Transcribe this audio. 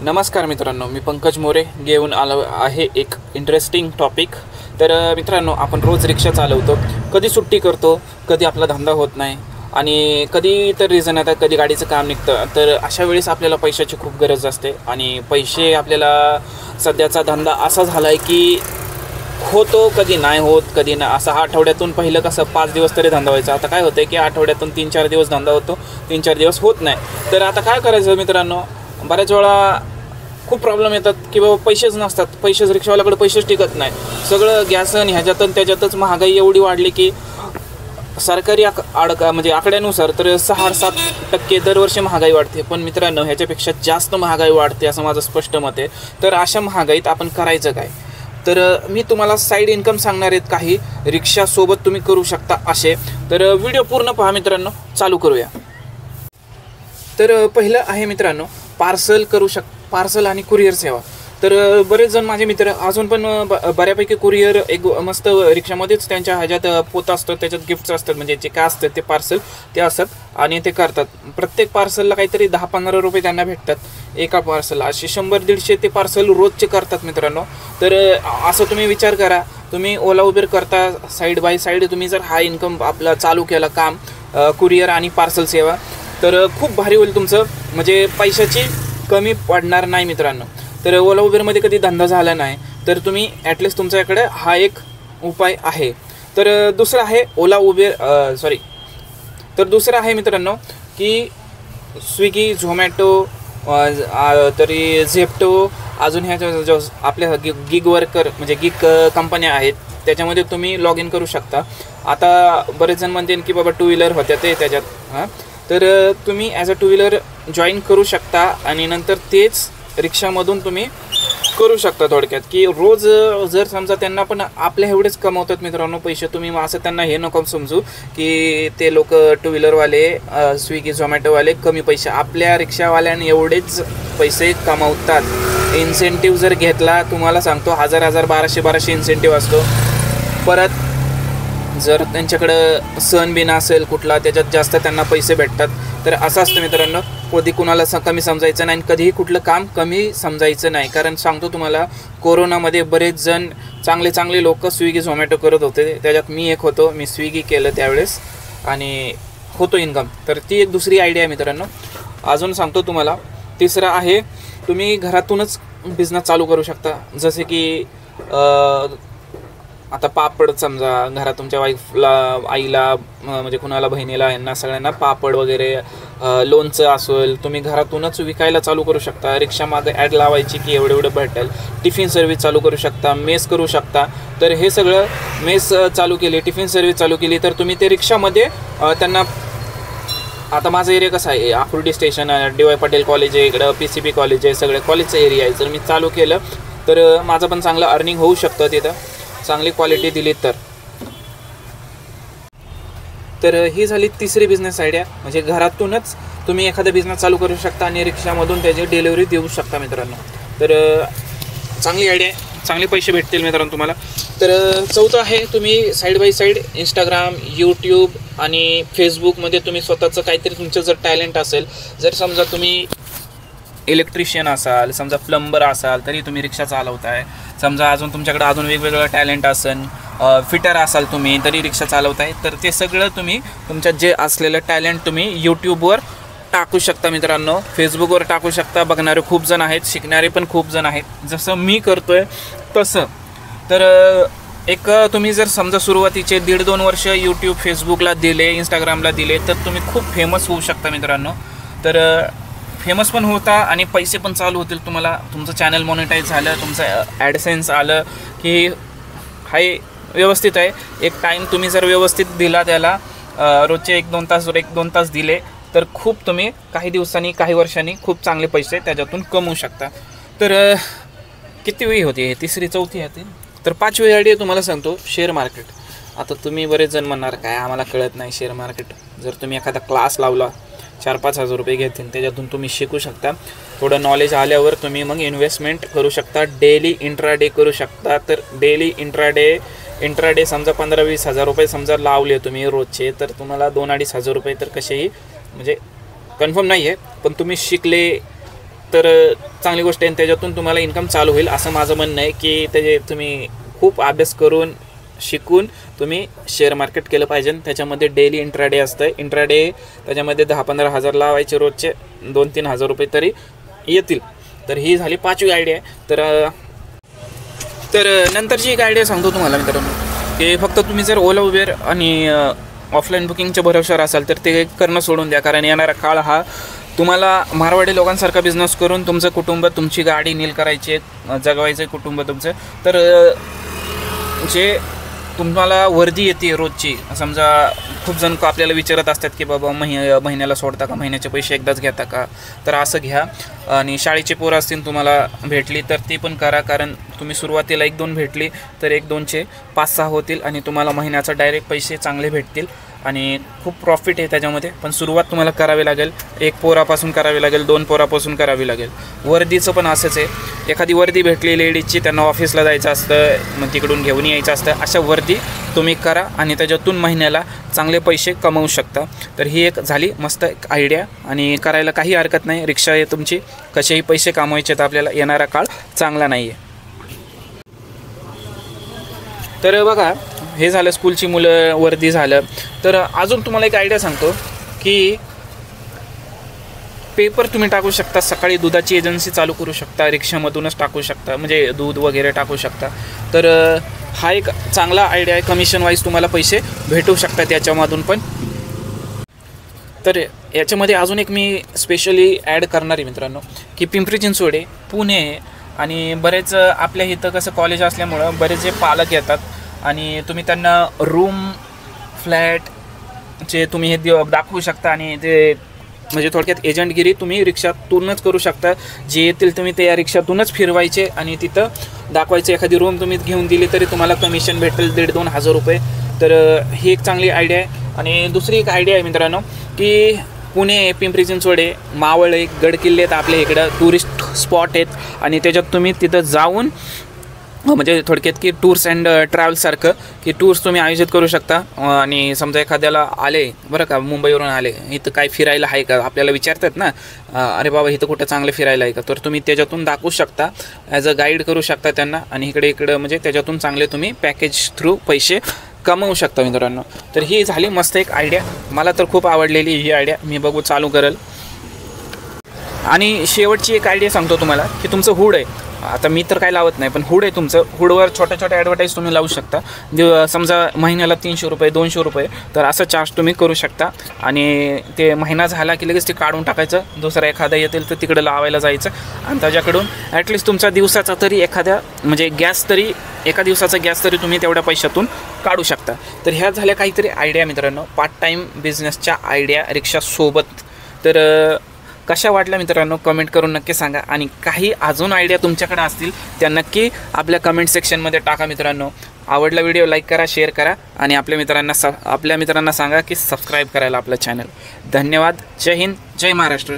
नमस्कार मित्रांनो, मी पंकज मोरे घेऊन आलो आहे एक इंटरेस्टिंग टॉपिक। तर मित्रांनो, आपण रोज रिक्षा चालवतो, कधी सुट्टी करतो, कधी आपला धंदा होत नाही आणि कधी तर रिझन येतात, कधी गाडीचं काम निघतं। तर अशा वेळेस आपल्याला पैशाची खूप गरज असते आणि पैसे आपल्याला सध्याचा धंदा असा झाला आहे की होतो कधी नाही होत, कधी ना असा आठवड्यातून पहिलं कसं 5 दिवस तरी धंदा व्हायचा, आता काय होतं की आठवड्यातून 3-4 दिवस धंदा होतो, 3-4 दिवस होत नाही। तर आता काय करायचं मित्रांनो, बऱ्याच वेळा खूप प्रॉब्लेम येतात की बाबा पैसेच नसतात, पैसेच रिक्षावाल्याकडे पैसेच टिकत नाही, सगळं गॅस आणि ह्याच्यातून त्याच्यातच महागाई एवढी वाढली की सरकारी म्हणजे आकड्यानुसार तर 6-7% दरवर्षी महागाई वाढते। पण मित्रांनो, ह्याच्यापेक्षा जास्त महागाई वाढते असं माझं स्पष्ट मत आहे। तर अशा महागाईत आपण करायचं काय? तर मी तुम्हाला साईड इन्कम सांगणार आहेत काही रिक्षासोबत तुम्ही करू शकता असे। तर व्हिडिओ पूर्ण पहा मित्रांनो, चालू करूया। तर पहिलं आहे मित्रांनो, पार्सल आणि कुरिअर सेवा। तर बरेच जण माझे मित्र अजून पण बऱ्यापैकी कुरिअर एक मस्त रिक्षामध्येच त्यांच्या ह्याच्यात पोत असतं, त्याच्यात गिफ्ट्स असतात, म्हणजे जे काय असतात ते पार्सल ते असतात आणि ते करतात। प्रत्येक पार्सलला काहीतरी 10-15 रुपये त्यांना भेटतात एका पार्सलला, असे 100-150 ते पार्सल रोजचे करतात मित्रांनो। तर असं तुम्ही विचार करा, तुम्ही ओला उबेर करता साईड बाय साईड, तुम्ही जर हा इन्कम आपला चालू केला काम कुरिअर आणि पार्सल सेवा, तर खूप भारी होईल तुमचं, म्हणजे पैशाची कमी पडणार नाही मित्रांनो। तर ओला उबेरमध्ये कधी धंदा झाला नाही तर तुम्ही ॲटलिस्ट तुमच्याकडे हा एक उपाय आहे। तर दुसरं आहे दुसरं आहे मित्रांनो की स्विगी, झोमॅटो, तरी झेप्टो, अजून ह्या जो आपल्या गिग वर्कर म्हणजे गिग कंपन्या आहेत त्याच्यामध्ये तुम्ही लॉग इन करू शकता। आता बरेच जण म्हणतील की बाबा 2 व्हीलर होत्या ते त्याच्यात, तर तुम्ही ॲज अ 2 व्हीलर जॉईन करू शकता आणि नंतर तेच रिक्षामधून तुम्ही करू शकता। थोडक्यात की रोज जर समजा त्यांना पण आपल्या एवढेच कमवतात मित्रांनो पैसे, तुम्ही असं त्यांना हे नको समजू की ते लोक 2 व्हीलरवाले स्विगी झोमॅटोवाले कमी पैसे, आपल्या रिक्षावाल्यांनी एवढेच पैसे कमवतात। इन्सेंटिव्ह जर घेतला, तुम्हाला सांगतो 1000, 1200 इन्सेंटिव्ह असतो। परत जर त्यांच्याकडं सण बिन असेल कुठला, त्याच्यात जास्त त्यांना पैसे भेटतात। तर असं असतं मित्रांनो, कधी कुणाला कमी समजायचं नाही, कधीही कुठलं काम कमी समजायचं नाही। कारण सांगतो तुम्हाला, कोरोनामध्ये बरेच जण चांगले लोक स्विगी झोमॅटो करत होते, त्याच्यात मी एक होतो। मी स्विगी केलं त्यावेळेस आणि होतो इन्कम। तर ती एक दुसरी आयडिया आहे मित्रांनो। अजून सांगतो तुम्हाला, तिसरं आहे तुम्ही घरातूनच बिझनेस चालू करू शकता। जसे की आता पापड, समजा घरात तुमच्या वाईफला, आईला, म्हणजे कुणाला बहिणीला, यांना सगळ्यांना पापड वगैरे, लोणचं असेल, तुम्ही घरातूनच विकायला चालू करू शकता। रिक्षामागे ॲड लावायची की एवढं भेटेल। टिफिन सर्व्हिस चालू करू शकता, मेस करू शकता। तर हे सगळं मेस चालू केली, टिफिन सर्व्हिस चालू केली, तर तुम्ही ते रिक्षामध्ये त्यांना, आता माझा एरिया कसा आहे, Akurdi station, DY Patil college आहे इकडं, PCB कॉलेज आहे, सगळं कॉलेजचं एरिया आहे। जर मी चालू केलं तर माझं पण चांगलं अर्निंग होऊ शकतं तिथं, चांगली क्वालिटी दिली तर ही झाली तिसरी बिझनेस आयडिया, म्हणजे घरातूनच तुम्ही एखादा बिझनेस चालू करू शकता आणि रिक्षामधून त्याची डिलिव्हरी देऊ शकता मित्रांनो। तर चांगली आयडिया आहे, चांगले पैसे भेटतील मित्रांनो तुम्हाला। तर चौथं आहे, तुम्ही side by side Instagram, YouTube आणि फेसबुकमध्ये तुम्ही स्वतःचं काहीतरी, तुमचं जर टॅलेंट असेल, जर समजा तुम्ही इलेक्ट्रिशियन असाल, समजा प्लंबर असाल, तरी तुम्ही रिक्षा चालवताय, समजा अजून तुमच्याकडे अजून वेगवेगळं टॅलेंट असेल, फिटर असाल तुम्ही, तरी रिक्षा चालवताय, तर ते सगळं तुम्ही तुमच्यात जे असलेलं टॅलेंट तुम्ही यूट्यूबवर टाकू शकता मित्रांनो, फेसबुकवर टाकू शकता। बघणारे खूप जण आहेत, शिकणारे पण खूप जण आहेत, जसं मी करतोय तसं। तर एक तुम्ही जर समजा सुरुवातीचे 1.5-2 वर्ष यूट्यूब, फेसबुकला दिले, इंस्टाग्रामला दिले, तर तुम्ही खूप फेमस होऊ शकता मित्रांनो। तर फेमस पण होता आणि पैसे पण चालू होतील तुम्हाला, तुमचं चॅनल मॉनिटाईज झालं, तुमचं ॲडसेन्स आलं की हाय व्यवस्थित आहे। एक टाईम तुम्ही जर व्यवस्थित दिला त्याला, रोजचे 1-2 तास दिले, तर खूप तुम्ही काही दिवसांनी, काही वर्षांनी खूप चांगले पैसे त्याच्यातून कमवू शकता। तर किती वेळी होती, तिसरी चौथी होती। तर 5वी आयडिया तुम्हाला सांगतो, शेअर मार्केट। आता तुम्ही बरेच जण म्हणणार काय आम्हाला कळत नाही शेअर मार्केट। जर तुम्ही एखादा क्लास लावला, 4-5 हजार रुपये घेतील, त्याच्यातून तुम्ही शिकू शकता। थोडं नॉलेज आल्यावर तुम्ही मग इन्व्हेस्टमेंट करू शकता, डेली इंट्राडे करू शकता। तर डेली इंट्राडे समजा 15-20 हजार रुपये समजा लावले तुम्ही रोजचे, तर तुम्हाला 2-2.5 हजार रुपये तर कसेही, म्हणजे कन्फर्म नाही आहे, पण तुम्ही शिकले तर चांगली गोष्ट आहे, त्याच्यातून तुम्हाला इन्कम चालू होईल असं माझं म्हणणं आहे की त्याचे तुम्ही खूप अभ्यास करून शिकून तुम्ही शेअर मार्केट केलं पाहिजे. त्याच्यामध्ये डेली इंट्राडे असतं. इंट्राडे त्याच्यामध्ये 10-15 हजार लावायचे, रोजचे 2-3 हजार रुपये तरी येतील. तर ही झाली 5वी आयडिया. तर नंतरची एक आयडिया सांगतो तुम्हाला मित्रांनो, की फक्त तुम्ही जर ओला उबेर आणि ऑफलाईन बुकिंगच्या भरोश्यावर असाल तर ते करणं सोडून द्या. कारण येणारा काळ हा तुम्हाला मारवाडी लोकांसारखा बिझनेस करून तुमचं कुटुंब, तुमची गाडी नील करायची, जगवायचं कुटुंब तुमचं. तर जे तुम्हाला वर्दी येते रोजची, समजा खूप जण आपल्याला विचारत असतात की बाबा महिन्याला सोडता का, महिन्याचे पैसे एकदाच घेता का, तर असं घ्या. आणि शाळेचे पोरं असतील तुम्हाला भेटली तर ती पण करा. कारण तुम्ही सुरुवातीला 1-2 भेटली तर 1-2चे 5-6 होतील आणि तुम्हाला महिन्याचा डायरेक्ट पैसे चांगले भेटतील आणि खूप प्रॉफिट आहे त्याच्यामध्ये. पण सुरुवात तुम्हाला करावी लागेल, 1 पोरापासून करावी लागेल, 2 पोरापासून करावी लागेल. वर्दीचं पण असंच आहे. एखादी वर्दी भेटली लेडीजची, त्यांना ऑफिसला जायचं असतं, मग तिकडून घेऊन यायचं असतं, अशा वर्दी तुम्ही करा आणि त्याच्यातून महिन्याला चांगले पैसे कमवू शकता. तर ही एक झाली मस्त एक आयडिया आणि करायला काही हरकत नाही. रिक्षा आहे तुमची, कसेही पैसे कमवायचे तर आपल्याला येणारा काळ चांगला नाही आहे. तर बघा, हे झालं स्कूलची मुलं, वर्दी झालं. तर अजून तुम्हाला एक आयडिया सांगतो की पेपर तुम्ही टाकू शकता. सकाळी दुधाची एजन्सी चालू करू शकता, रिक्षामधूनच टाकू शकता, म्हणजे दूध वगैरे टाकू शकता. तर हा एक चांगला आयडिया आहे. कमिशन वाईज तुम्हाला पैसे भेटू शकतात याच्यामधून पण. तर याच्यामध्ये अजून एक मी स्पेशली ॲड करणार आहे मित्रांनो, की पिंपरी चिंचवड, पुणे आणि बरेच आपल्या इथं कसं कॉलेज असल्यामुळं बरेच जे पालक येतात आणि तुम्ही त्यांना रूम, फ्लॅट जे तुम्ही हे दाखवू शकता आणि ते म्हणजे थोडक्यात एजंटगिरी तुम्ही रिक्षातूनच करू शकता. जे येतील तुम्ही ते या रिक्षातूनच फिरवायचे आणि तिथं दाखवायचे. एखादी रूम तुम्ही घेऊन दिली तरी तुम्हाला कमिशन भेटेल 1,500-2 हजार रुपये. तर ही एक चांगली आयडिया आहे. आणि दुसरी एक आयडिया आहे मित्रांनो, की पुणे, पिंपरी चिंचवड, मावळ, गडकिल्ले आहेत आपल्या इकडं, टुरिस्ट स्पॉट आहेत आणि त्याच्यात तुम्ही तिथं जाऊन म्हणजे थोडक्यात की टूर्स अँड ट्रॅव्हल्ससारखं की टूर्स तुम्ही आयोजित करू शकता. आणि समजा एखाद्याला आले बरं का, मुंबईवरून आले, इथं काय फिरायला आहे का आपल्याला विचारतात ना, अरे बाबा इथं कुठं चांगलं फिरायला आहे का, तर तुम्ही त्याच्यातून दाखवू शकता, ॲज अ गाईड करू शकता त्यांना आणि इकडं म्हणजे त्याच्यातून चांगले तुम्ही पॅकेज थ्रू पैसे कमवू शकता मित्रांनो. तर ही झाली मस्त एक आयडिया. मला तर खूप आवडलेली ही आयडिया, मी बघू चालू करेल. आणि शेवटची एक आयडिया सांगतो तुम्हाला, की तुमचं हुड आहे. आता मी तर काय लावत नाही, पण हुड आहे तुमचं. हुडवर छोट्या छोट्या ॲडव्हर्टाईज तुम्ही लावू शकता. समजा महिन्याला 300 रुपये, 200 रुपये, तर असं चार्ज तुम्ही करू शकता. आणि ते महिना झाला की लगेच ते काढून टाकायचं. दुसरा एखादा येतील तर तिकडे लावायला जायचं आणि त्याच्याकडून ॲटलिस्ट तुमचा दिवसाचा तरी एखाद्या म्हणजे गॅस तरी, एका दिवसाचा गॅस तरी तुम्ही तेवढ्या पैशातून काढू शकता. तर ह्या झाल्या काहीतरी आयडिया मित्रांनो, पार्ट टाईम बिझनेसच्या आयडिया रिक्षासोबत. तर कशा वाटल्या मित्रांनो, कमेंट करून नक्की सांगा. आणि काही अजून आयडिया तुमच्याकडे असतील त्या नक्की आपल्या कमेंट सेक्शनमध्ये टाका मित्रांनो. आवडला व्हिडिओ लाईक करा, शेअर करा आणि आपल्या मित्रांना सांगा की सबस्क्राईब करायला आपलं चॅनल. धन्यवाद. जय हिंद, जय महाराष्ट्र.